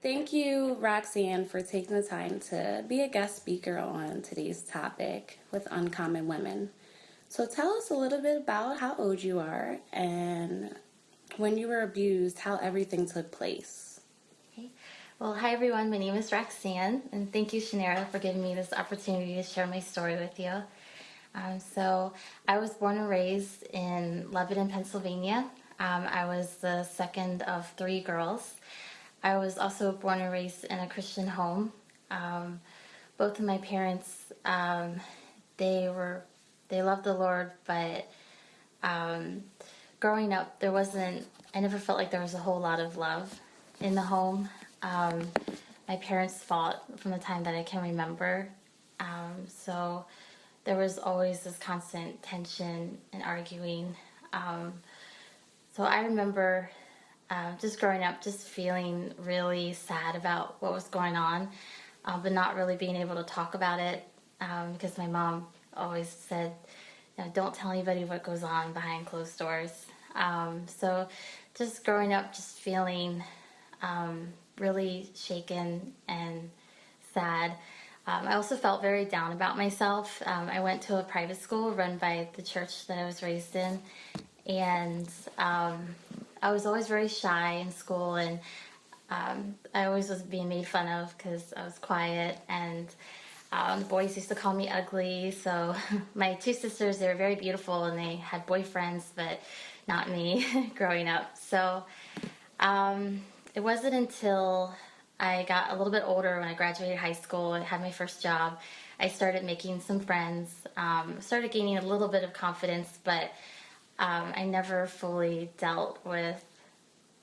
Thank you, Roxanne, for taking the time to be a guest speaker on today's topic with Uncommon Women. So tell us a little bit about how old you are and when you were abused, how everything took place. Okay. Well, hi everyone. My name is Roxanne, and thank you, Shanera, for giving me this opportunity to share my story with you. So I was born and raised in Lebanon, Pennsylvania. I was the second of three girls. I was also born and raised in a Christian home. Both of my parents, they loved the Lord, but growing up, I never felt like there was a whole lot of love in the home. My parents fought from the time that I can remember. So there was always this constant tension and arguing. So I remember just growing up, just feeling really sad about what was going on, but not really being able to talk about it because my mom always said, don't tell anybody what goes on behind closed doors. So just growing up, just feeling really shaken and sad. I also felt very down about myself. I went to a private school run by the church that I was raised in, and I was always very shy in school, and I always was being made fun of because I was quiet, and the boys used to call me ugly. So my two sisters, they were very beautiful, and they had boyfriends, but not me growing up. So it wasn't until I got a little bit older, when I graduated high school and had my first job, I started making some friends, started gaining a little bit of confidence, but I never fully dealt with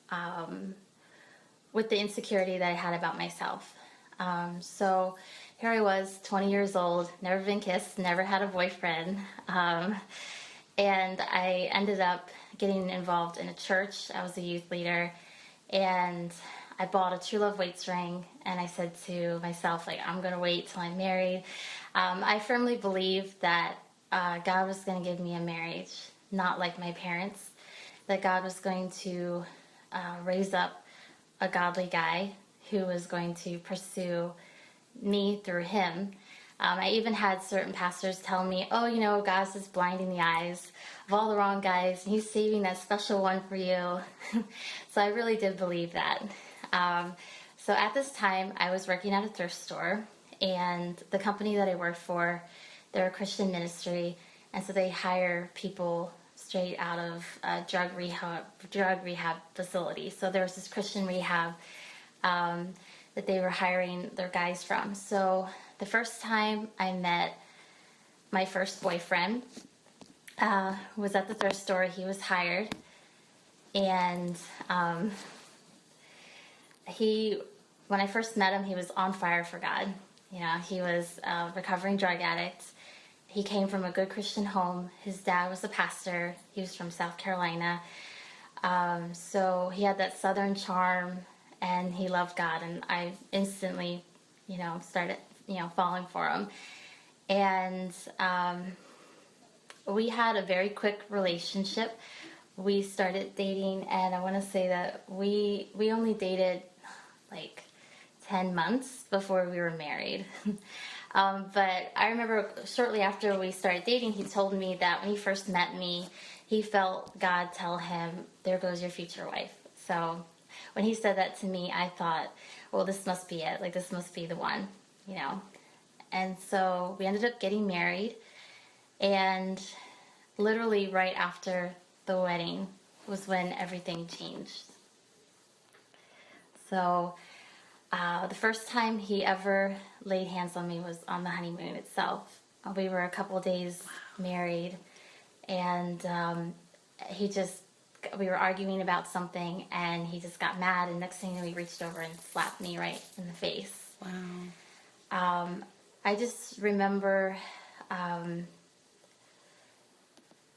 the insecurity that I had about myself. So here I was, 20 years old, never been kissed, never had a boyfriend, and I ended up getting involved in a church. I was a youth leader, and I bought a True Love Waits ring, and I said to myself, I'm going to wait till I'm married. I firmly believed that God was going to give me a marriage, not like my parents, that God was going to raise up a godly guy who was going to pursue me through him. I even had certain pastors tell me, God's just blinding the eyes of all the wrong guys, and he's saving that special one for you. So I really did believe that. So at this time, I was working at a thrift store, and the company that I worked for, they're a Christian ministry, and so they hire people straight out of a drug rehab facility. So there was this Christian rehab that they were hiring their guys from. So the first time I met my first boyfriend was at the thrift store. He was hired, and when I first met him, he was on fire for God. He was a recovering drug addict. He came from a good Christian home. His dad was a pastor. He was from South Carolina. So he had that southern charm, and he loved God, and I instantly, started, falling for him. And we had a very quick relationship. We started dating, and I want to say that we only dated 10 months before we were married. But I remember shortly after we started dating, he told me that when he first met me, he felt God tell him, "There goes your future wife." So when he said that to me, I thought, well, this must be it. This must be the one, And so we ended up getting married, and literally right after the wedding was when everything changed. So The first time he ever laid hands on me was on the honeymoon itself. We were a couple days married, and we were arguing about something, and he just got mad, and next thing you know, he reached over and slapped me right in the face. Wow. I just remember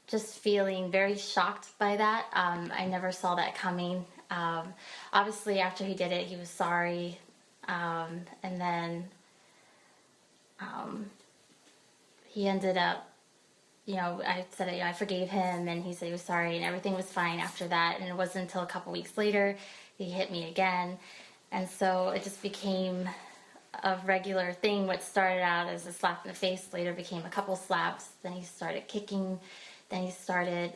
just feeling very shocked by that. I never saw that coming. Obviously, after he did it, he was sorry. And then he ended up, I said, I forgave him, and he said he was sorry, and everything was fine after that. And it wasn't until a couple weeks later he hit me again. And so it just became a regular thing. What started out as a slap in the face later became a couple slaps. Then he started kicking. Then he started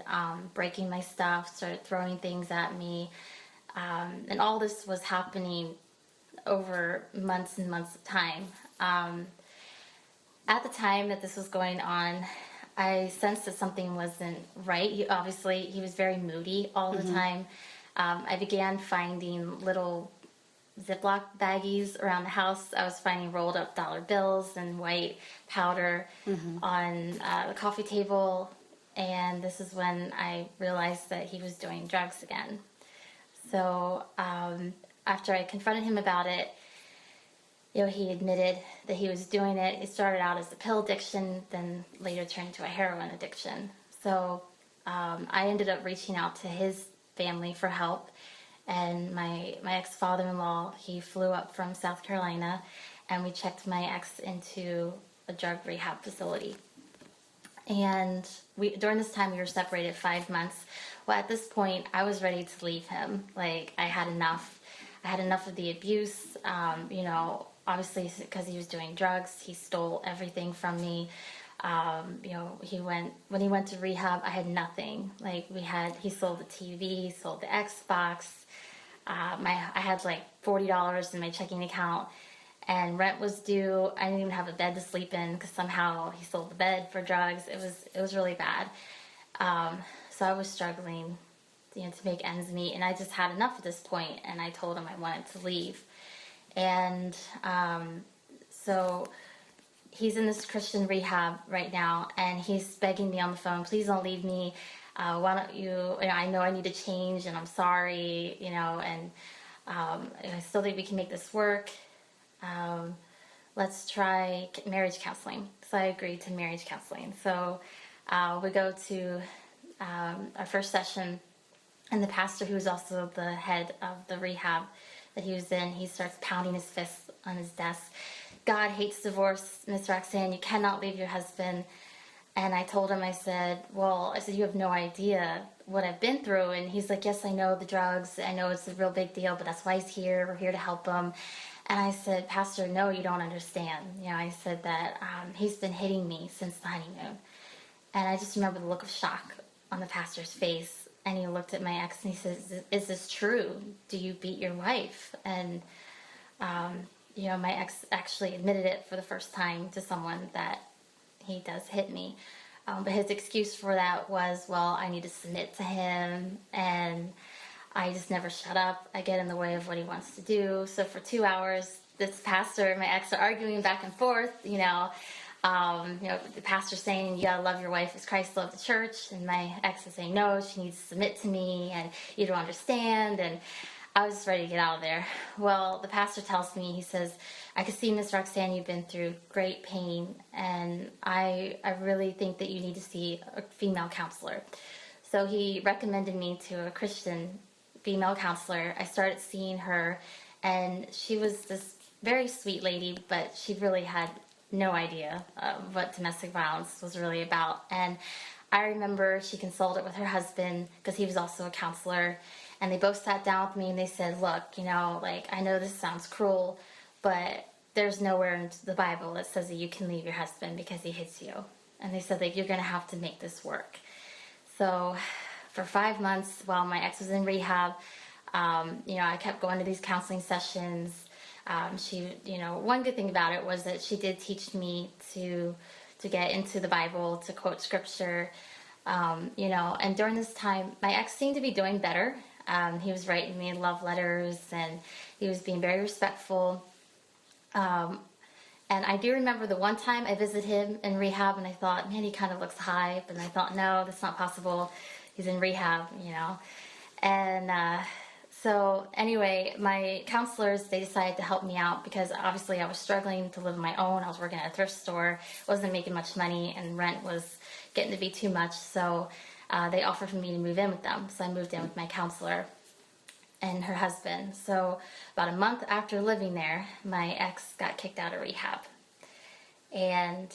breaking my stuff, started throwing things at me. And all this was happening over months and months of time. At the time that this was going on, I sensed that something wasn't right. He was very moody all the time. I began finding little Ziploc baggies around the house. I was finding rolled up dollar bills and white powder on the coffee table. And this is when I realized that he was doing drugs again. So after I confronted him about it, he admitted that he was doing it. It started out as a pill addiction, then later turned into a heroin addiction. So I ended up reaching out to his family for help. And my ex-father-in-law, he flew up from South Carolina, and we checked my ex into a drug rehab facility. And during this time, we were separated 5 months. Well, at this point, I was ready to leave him. Like, I had enough. I had enough of the abuse. Obviously, because he was doing drugs, he stole everything from me. When he went to rehab, I had nothing. Like, he sold the TV, he sold the Xbox. I had like $40 in my checking account, and rent was due. I didn't even have a bed to sleep in because somehow he sold the bed for drugs. It was really bad. So I was struggling, to make ends meet, and I just had enough at this point. And I told him I wanted to leave, and so he's in this Christian rehab right now, and he's begging me on the phone, please don't leave me. Why don't I know I need to change, and I'm sorry, and I still think we can make this work. Let's try marriage counseling. So I agreed to marriage counseling. So we go to our first session, and the pastor, who was also the head of the rehab that he was in, he starts pounding his fists on his desk. God hates divorce, Miss Roxanne. You cannot leave your husband. And I told him, I said, you have no idea what I've been through. And he's like, yes, I know the drugs. I know it's a real big deal, but that's why he's here. We're here to help him. And I said, Pastor, no, you don't understand. I said that he's been hitting me since the honeymoon. And I just remember the look of shock on the pastor's face. And he looked at my ex and he says, is this true? Do you beat your wife? And, my ex actually admitted it for the first time to someone that he does hit me. But his excuse for that was, I need to submit to him, and I just never shut up. I get in the way of what he wants to do. So for 2 hours, this pastor and my ex are arguing back and forth, the pastor saying, you gotta love your wife as Christ loved the church, and my ex is saying, no, she needs to submit to me, and you don't understand, and I was just ready to get out of there. Well, the pastor tells me, he says, I can see, Miss Roxanne, you've been through great pain, and I really think that you need to see a female counselor. So he recommended me to a Christian female counselor. I started seeing her, and she was this very sweet lady, but she really had no idea what domestic violence was really about. And I remember she consulted with her husband, because he was also a counselor, and they both sat down with me and they said, look, I know this sounds cruel, but there's nowhere in the Bible that says that you can leave your husband because he hits you. And they said, you're going to have to make this work. So for 5 months while my ex was in rehab, I kept going to these counseling sessions. One good thing about it was that she did teach me to get into the Bible, to quote scripture. And during this time, my ex seemed to be doing better. He was writing me love letters, and he was being very respectful. And I do remember the one time I visited him in rehab, and I thought, man, he kind of looks hype. And I thought, no, that's not possible. He's in rehab, you know. And so, anyway, my counselors, they decided to help me out because obviously I was struggling to live on my own. I was working at a thrift store, wasn't making much money, and rent was getting to be too much. So they offered for me to move in with them. So I moved in with my counselor and her husband. So about a month after living there, my ex got kicked out of rehab. And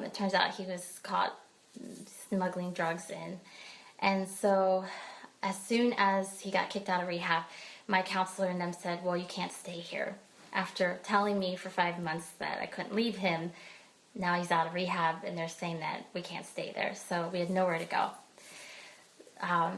it turns out he was caught smuggling drugs in. And so as soon as he got kicked out of rehab, my counselor and them said, well, you can't stay here. After telling me for 5 months that I couldn't leave him, now he's out of rehab and they're saying that we can't stay there. So we had nowhere to go.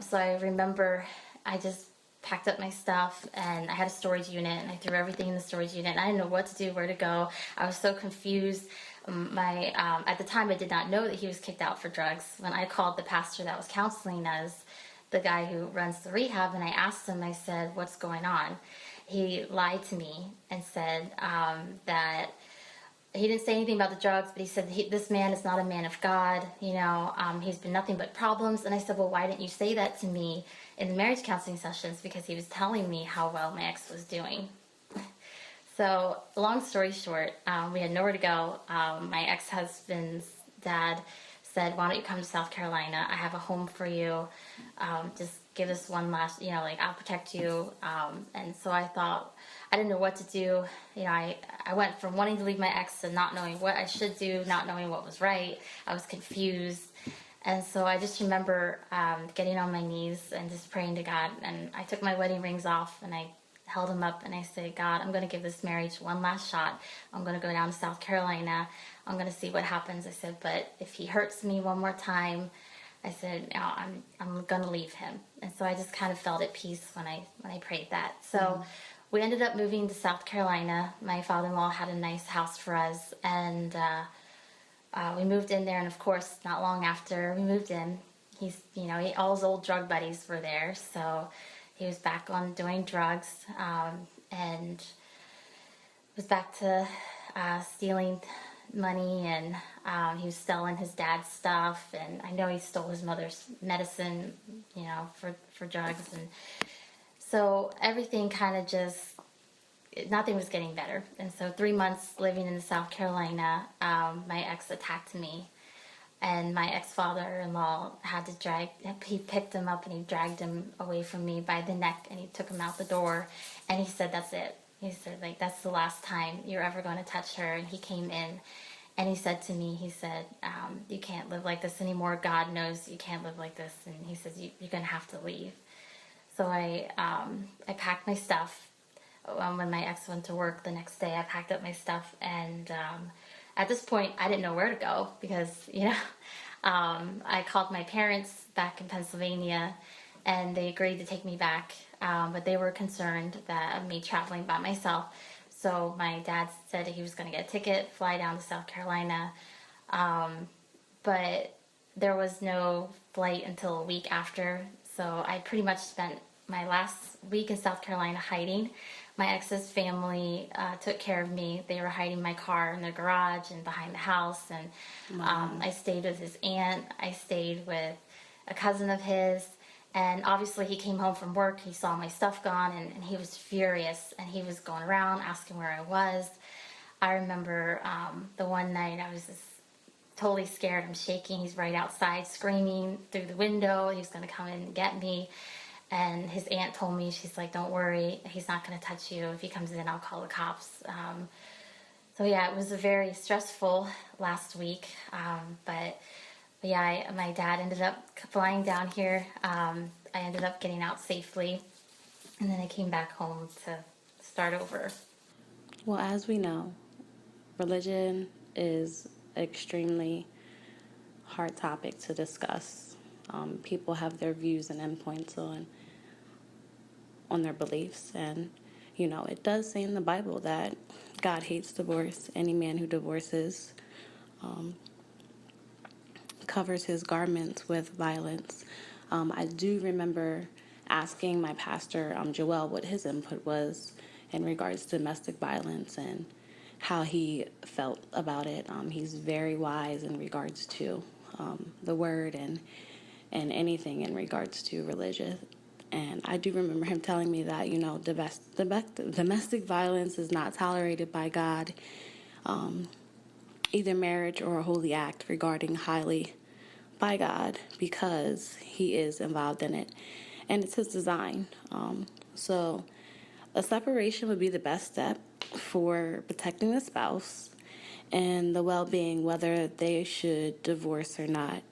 So I remember I just packed up my stuff, and I had a storage unit, and I threw everything in the storage unit, and I didn't know what to do, where to go. I was so confused. At the time, I did not know that he was kicked out for drugs. When I called the pastor that was counseling us, the guy who runs the rehab, and I asked him, I said, what's going on? He lied to me and said that he didn't say anything about the drugs, but he said this man is not a man of God. You know, he's been nothing but problems. And I said, well, why didn't you say that to me in the marriage counseling sessions? Because he was telling me how well my ex was doing. So, long story short, we had nowhere to go. My ex-husband's dad said, why don't you come to South Carolina? I have a home for you. Just give us one last, you know, like, I'll protect you. And so I thought, I didn't know what to do. You know, I went from wanting to leave my ex to not knowing what I should do, not knowing what was right. I was confused. And so I just remember getting on my knees and just praying to God. And I took my wedding rings off and I held them up and I said, God, I'm going to give this marriage one last shot. I'm going to go down to South Carolina. I'm going to see what happens. I said, but if he hurts me one more time, I said, no, I'm going to leave him. And so I just kind of felt at peace when I prayed that. So we ended up moving to South Carolina. My father-in-law had a nice house for us, and we moved in there. And of course, not long after we moved in, all his old drug buddies were there. So he was back on doing drugs, and was back to stealing money, and he was selling his dad's stuff, and I know he stole his mother's medicine, you know, for drugs. And so everything kind of just, nothing was getting better. And so 3 months living in South Carolina, my ex attacked me. And my ex-father-in-law he picked him up and he dragged him away from me by the neck and he took him out the door. And he said, that's it. He said, like, that's the last time you're ever going to touch her. And he came in and he said to me, he said, you can't live like this anymore. God knows you can't live like this. And he says, you're going to have to leave. So I packed my stuff. When my ex went to work the next day, I packed up my stuff, and at this point, I didn't know where to go because, you know, I called my parents back in Pennsylvania, and they agreed to take me back, but they were concerned of me traveling by myself. So my dad said he was going to get a ticket, fly down to South Carolina, but there was no flight until a week after. So I pretty much spent my last week in South Carolina hiding. My ex's family took care of me. They were hiding my car in their garage and behind the house. And I stayed with his aunt. I stayed with a cousin of his. And obviously he came home from work. He saw my stuff gone, and he was furious. And he was going around asking where I was. I remember the one night I was just totally scared. I'm shaking. He's right outside screaming through the window. He was going to come in and get me. And his aunt told me, she's like, don't worry, he's not going to touch you. If he comes in, I'll call the cops. So yeah, it was a very stressful last week. But yeah, my dad ended up flying down here. I ended up getting out safely. And then I came back home to start over. Well, as we know, religion is an extremely hard topic to discuss. People have their views and endpoints on their beliefs, and you know, it does say in the Bible that God hates divorce. Any man who divorces covers his garments with violence. I do remember asking my pastor, Joel, what his input was in regards to domestic violence and how he felt about it. He's very wise in regards to the word and anything in regards to religious. And I do remember him telling me that, domestic violence is not tolerated by God, either marriage or a holy act regarding highly by God, because he is involved in it and it's his design. So a separation would be the best step for protecting the spouse and the well-being, whether they should divorce or not.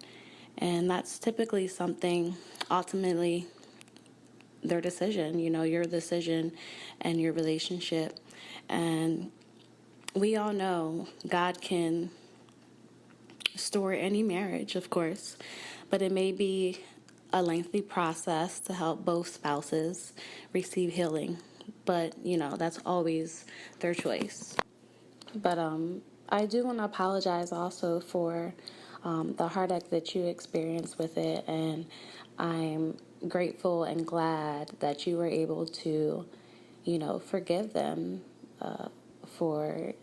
And that's typically something, ultimately, their decision, your decision and your relationship. And we all know God can restore any marriage, of course, but it may be a lengthy process to help both spouses receive healing. But, that's always their choice. But I do want to apologize also for the heartache that you experienced with it. And I'm grateful and glad that you were able to, forgive them for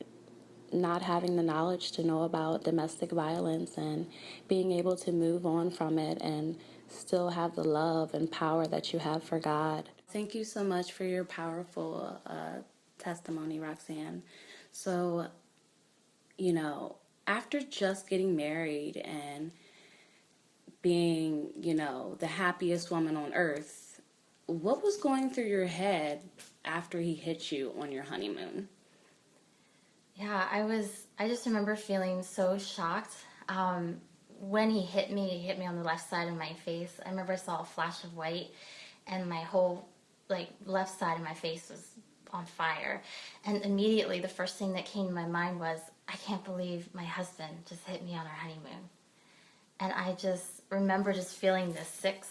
not having the knowledge to know about domestic violence and being able to move on from it and still have the love and power that you have for God. Thank you so much for your powerful testimony, Roxanne. So, after just getting married and being, the happiest woman on earth, what was going through your head after he hit you on your honeymoon? Yeah, I just remember feeling so shocked. When he hit me on the left side of my face. I remember I saw a flash of white and my whole, left side of my face was on fire. And immediately the first thing that came to my mind was, I can't believe my husband just hit me on our honeymoon. And I just remember just feeling this sick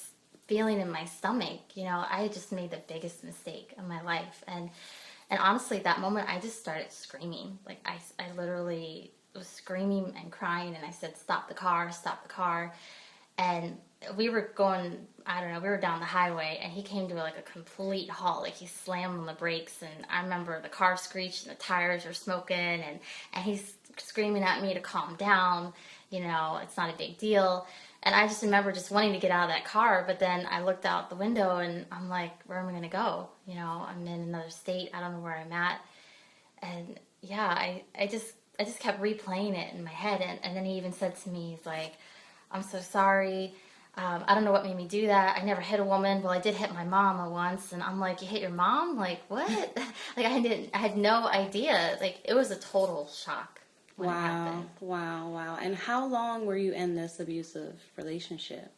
feeling in my stomach. I had just made the biggest mistake of my life. And honestly, that moment, I just started screaming. I literally was screaming and crying, and I said, stop the car, stop the car. And we were going, I don't know, we were down the highway, and he came to a complete halt. He slammed on the brakes, and I remember the car screeched, and the tires were smoking, and he's screaming at me to calm down. It's not a big deal. And I just remember just wanting to get out of that car, but then I looked out the window and I'm like, where am I going to go? I'm in another state. I don't know where I'm at. And yeah, I just kept replaying it in my head. And then he even said to me, he's like, I'm so sorry. I don't know what made me do that. I never hit a woman. Well, I did hit my mom once. And I'm like, you hit your mom? What? I had no idea. It was a total shock. Wow, wow. And how long were you in this abusive relationship?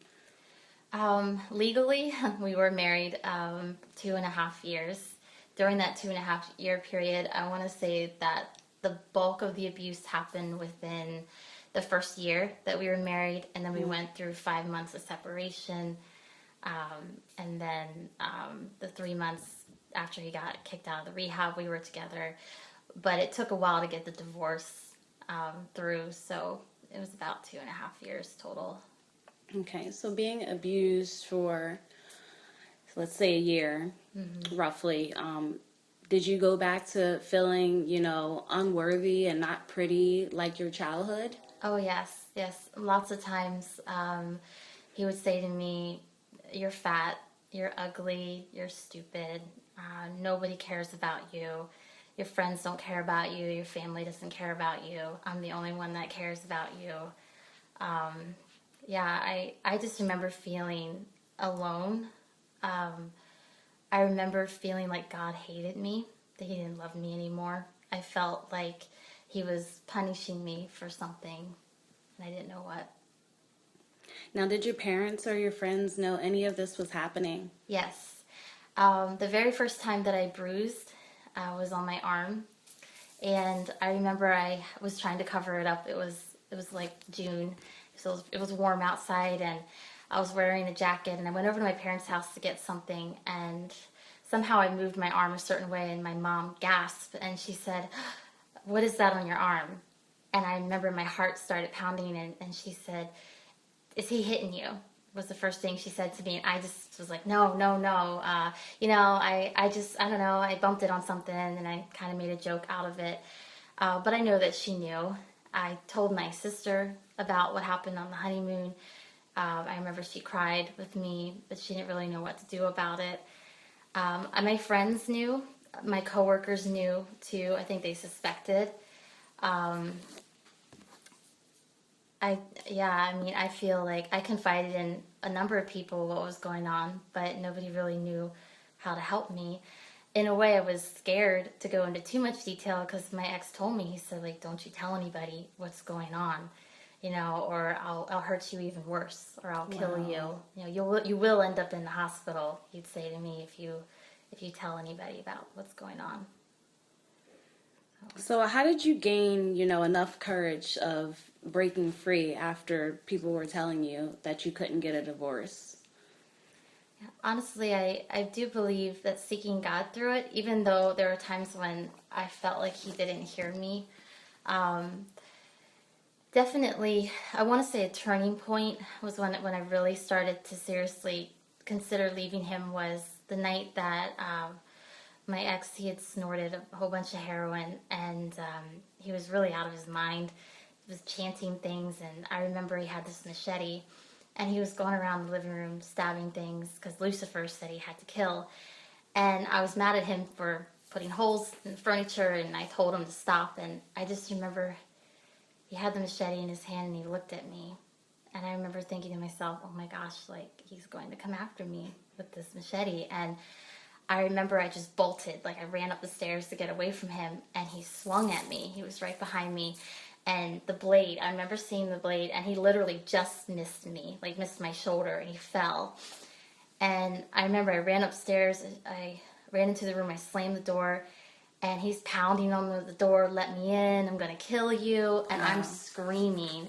Legally, we were married 2.5 years. During that 2.5 year period, I want to say that the bulk of the abuse happened within the first year that we were married, and then we went through 5 months of separation, and then the 3 months after he got kicked out of the rehab, we were together. But it took a while to get the divorce through, so it was about 2.5 years total. Okay, so being abused for, let's say, a year, roughly, did you go back to feeling, unworthy and not pretty like your childhood? Oh, yes. Lots of times he would say to me, you're fat, you're ugly, you're stupid, nobody cares about you. Your friends don't care about you. Your family doesn't care about you. I'm the only one that cares about you. I just remember feeling alone. I remember feeling like God hated me, that he didn't love me anymore. I felt like he was punishing me for something, and I didn't know what. Now, did your parents or your friends know any of this was happening? Yes. The very first time that I bruised was on my arm, and I remember I was trying to cover it up. It was June, so it was warm outside, and I was wearing a jacket, and I went over to my parents' house to get something, and somehow I moved my arm a certain way, and my mom gasped, and she said, what is that on your arm? And I remember my heart started pounding, and she said, is he hitting you? was the first thing she said to me, and I just was like, no, no, no. I don't know, I bumped it on something, and I kind of made a joke out of it. But I know that she knew. I told my sister about what happened on the honeymoon. I remember she cried with me, but she didn't really know what to do about it. My friends knew, my coworkers knew too. I think they suspected. Um, I feel like I confided in a number of people what was going on, but nobody really knew how to help me. In a way, I was scared to go into too much detail because my ex told me, he said, like, don't you tell anybody what's going on, or I'll hurt you even worse, or I'll kill you. You will end up in the hospital, he'd say to me, if you tell anybody about what's going on. So how did you gain, enough courage of breaking free after people were telling you that you couldn't get a divorce? Honestly, I do believe that seeking God through it, even though there were times when I felt like He didn't hear me. Definitely, I want to say a turning point was when I really started to seriously consider leaving Him was the night that my ex, he had snorted a whole bunch of heroin, and he was really out of his mind. He was chanting things, and I remember he had this machete, and he was going around the living room stabbing things because Lucifer said he had to kill. And I was mad at him for putting holes in furniture, and I told him to stop. And I just remember he had the machete in his hand, and he looked at me. And I remember thinking to myself, oh my gosh, like, he's going to come after me with this machete. And I remember I just bolted, like I ran up the stairs to get away from him, and he swung at me. He was right behind me. And the blade, I remember seeing the blade, and he literally just missed me, like missed my shoulder, and he fell. And I remember I ran upstairs, I ran into the room, I slammed the door, and he's pounding on the door, let me in, I'm going to kill you. And I'm screaming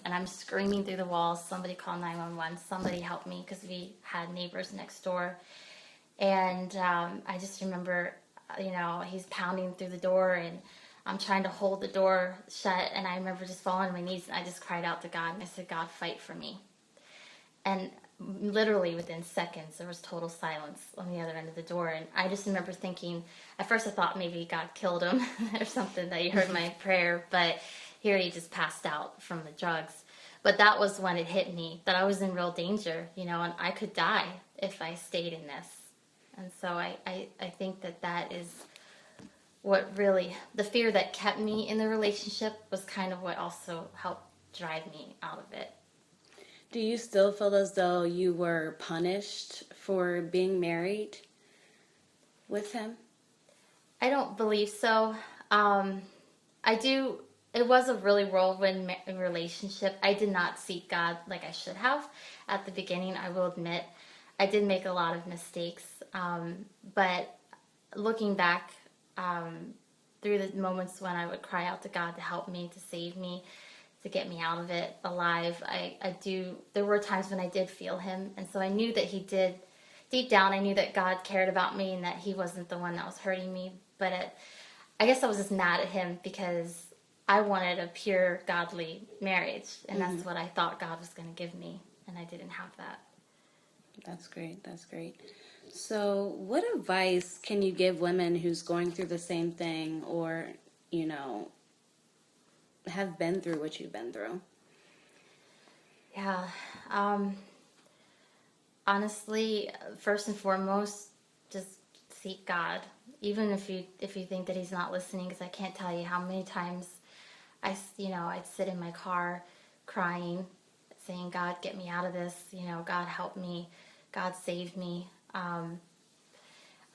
through the walls. Somebody call 911, somebody help me, because we had neighbors next door. And I just remember, he's pounding through the door, and I'm trying to hold the door shut. And I remember just falling on my knees, and I just cried out to God, and I said, God, fight for me. And literally within seconds, there was total silence on the other end of the door. And I just remember thinking, at first I thought maybe God killed him or something, that he heard my prayer. But here he just passed out from the drugs. But that was when it hit me that I was in real danger, and I could die if I stayed in this. And so I think that is what really, the fear that kept me in the relationship was kind of what also helped drive me out of it. Do you still feel as though you were punished for being married with him? I don't believe so. I do. It was a really whirlwind relationship. I did not seek God like I should have at the beginning, I will admit. I did make a lot of mistakes. But looking back through the moments when I would cry out to God to help me, to save me, to get me out of it alive, there were times when I did feel Him. And so I knew that He did, deep down, I knew that God cared about me and that He wasn't the one that was hurting me. But I guess I was just mad at Him because I wanted a pure, godly marriage. And that's what I thought God was going to give me. And I didn't have that. That's great. That's great. So what advice can you give women who's going through the same thing or, have been through what you've been through? Yeah. Honestly, first and foremost, just seek God. Even if you think that He's not listening, because I can't tell you how many times I'd sit in my car crying, saying, God, get me out of this. God, help me. God, save me.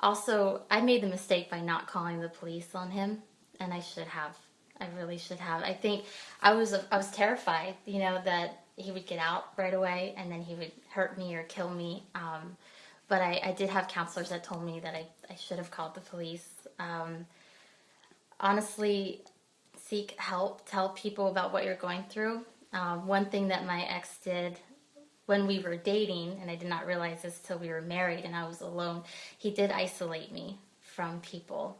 Also, I made the mistake by not calling the police on him, and I should have. I really should have. I think I was terrified, that he would get out right away and then he would hurt me or kill me. But I did have counselors that told me that I should have called the police. Honestly, seek help. Tell people about what you're going through. One thing that my ex did when we were dating, and I did not realize this till we were married and I was alone, he did isolate me from people.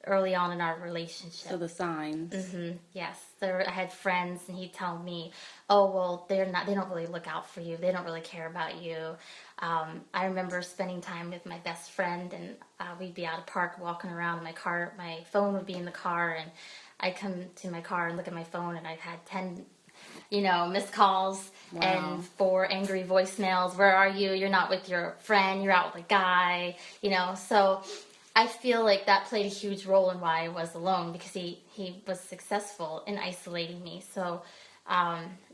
early on in our relationship. So the signs. Yes, I had friends, and he'd tell me, "Oh, well, they don't really look out for you. They don't really care about you." I remember spending time with my best friend, and we'd be out at a park walking around in my car. My phone would be in the car, and I'd come to my car and look at my phone, and I'd had 10, missed calls Wow. and 4 angry voicemails. Where are you? You're not with your friend. You're out with a guy. So I feel like that played a huge role in why I was alone, because he was successful in isolating me. So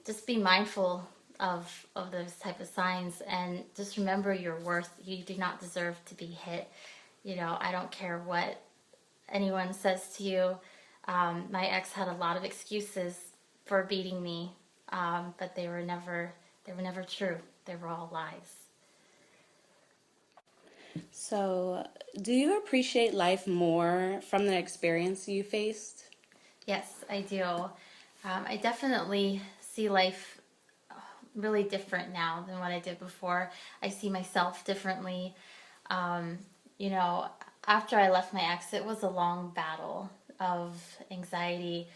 just be mindful of those type of signs, and just remember your worth. You do not deserve to be hit. I don't care what anyone says to you. My ex had a lot of excuses for beating me, but they were never true. They were all lies. So, do you appreciate life more from the experience you faced? Yes, I do. I definitely see life really different now than what I did before. I see myself differently. Um, you know, After I left my ex, it was a long battle of anxiety,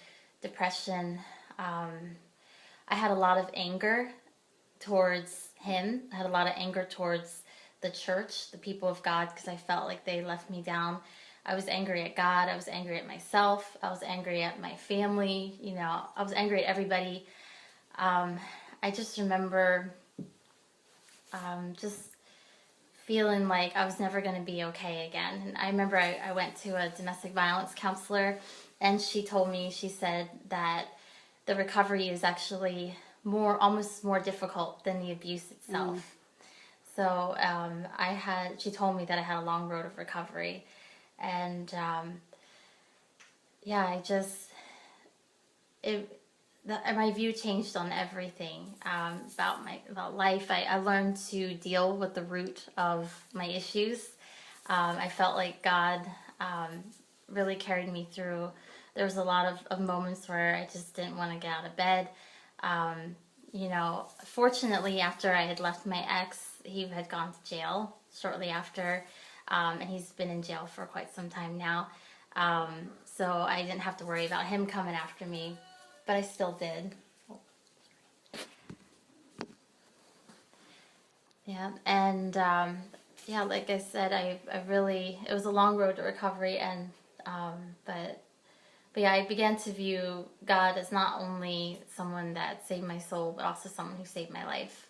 depression. Um, I had a lot of anger towards him. I had a lot of anger towards the church, the people of God, because I felt like they left me down. I was angry at God. I was angry at myself. I was angry at my family. I was angry at everybody. I just remember just feeling like I was never going to be okay again. And I remember I went to a domestic violence counselor, and she said that the recovery is actually almost more difficult than the abuse itself. So she told me that I had a long road of recovery. And yeah, my view changed on everything about life. I learned to deal with the root of my issues. I felt like God really carried me through. There was a lot of moments where I just didn't want to get out of bed. Fortunately, after I had left my ex, he had gone to jail shortly after, and he's been in jail for quite some time now. So I didn't have to worry about him coming after me, but I still did. Yeah, and like I said, it was a long road to recovery, and but yeah, I began to view God as not only someone that saved my soul, but also someone who saved my life.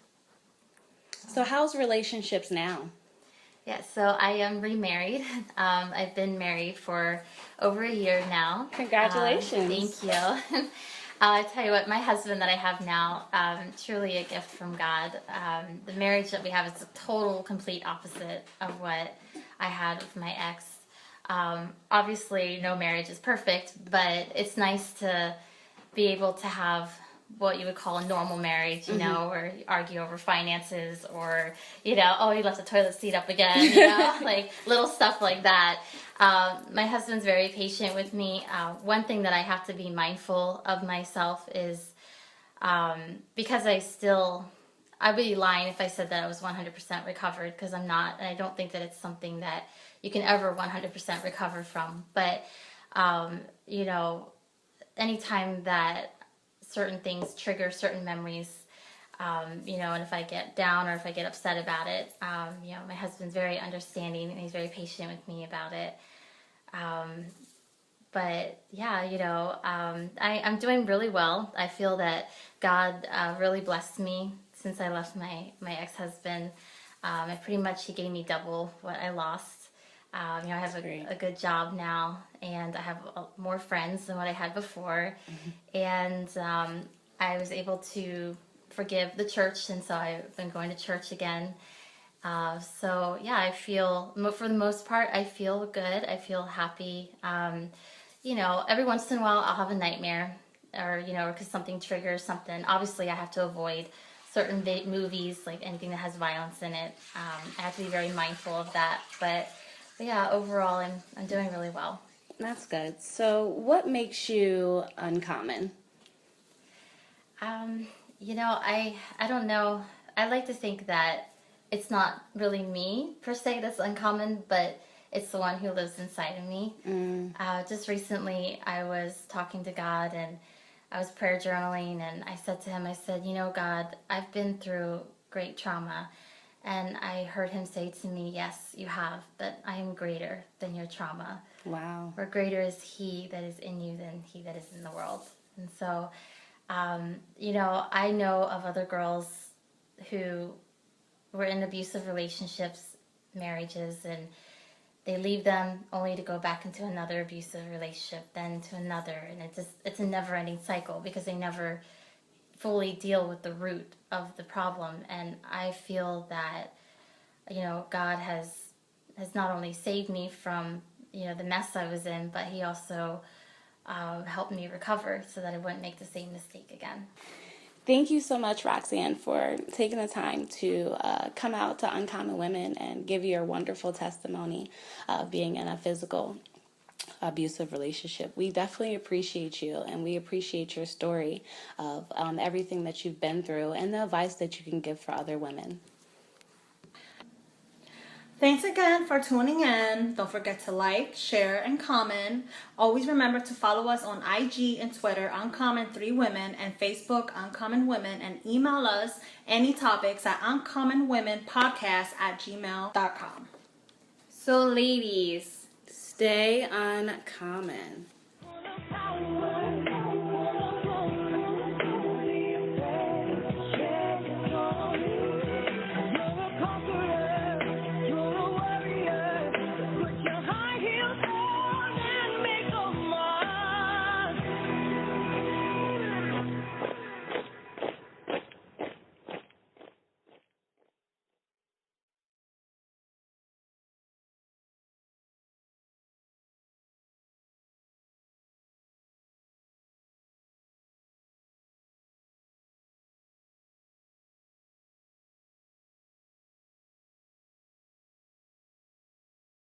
So, how's relationships now? Yeah, so I am remarried. I've been married for over a year now. Congratulations. Thank you. I tell you what, my husband that I have now, truly a gift from God. The marriage that we have is a total, complete opposite of what I had with my ex. Obviously, no marriage is perfect, but it's nice to be able to have what you would call a normal marriage, where you argue over finances, or, oh, you left the toilet seat up again, like little stuff like that. My husband's very patient with me. One thing that I have to be mindful of myself is because I'd be lying if I said that I was 100% recovered, because I'm not, and I don't think that it's something that you can ever 100% recover from. But, anytime that certain things trigger certain memories, and if I get down or if I get upset about it, my husband's very understanding, and he's very patient with me about it. But yeah, I'm doing really well. I feel that God really blessed me since I left my ex-husband. He gave me double what I lost. I have a good job now, and I have more friends than what I had before. And I was able to forgive the church, and so I've been going to church again. So yeah, I feel, for the most part, I feel good. I feel happy. Every once in a while I'll have a nightmare, or, because something triggers something. Obviously, I have to avoid certain movies, like anything that has violence in it. I have to be very mindful of that. But yeah, overall, I'm doing really well. That's good. So, what makes you uncommon? I don't know. I like to think that it's not really me per se that's uncommon, but It's the one who lives inside of me. Just recently, I was talking to God, and I was prayer journaling, and I said to him, I said, God, I've been through great trauma. And I heard him say to me, yes, you have, but I am greater than your trauma. Wow. For greater is he that is in you than he that is in the world. And so, I know of other girls who were in abusive relationships, marriages, and they leave them only to go back into another abusive relationship, then to another. And it's a never-ending cycle because they never fully deal with the root of the problem. And I feel that, God has not only saved me from, the mess I was in, but he also helped me recover so that I wouldn't make the same mistake again. Thank you so much, Roxanne, for taking the time to come out to Uncommon Women and give your wonderful testimony of being in a physical abusive relationship. We definitely appreciate you, and we appreciate your story of everything that you've been through and the advice that you can give for other women. Thanks again for tuning in. Don't forget to like, share, and comment. Always remember to follow us on IG and Twitter, Uncommon3Women, and Facebook, Uncommon Women, and email us any topics at uncommonwomenpodcast@gmail.com. So, ladies, stay uncommon.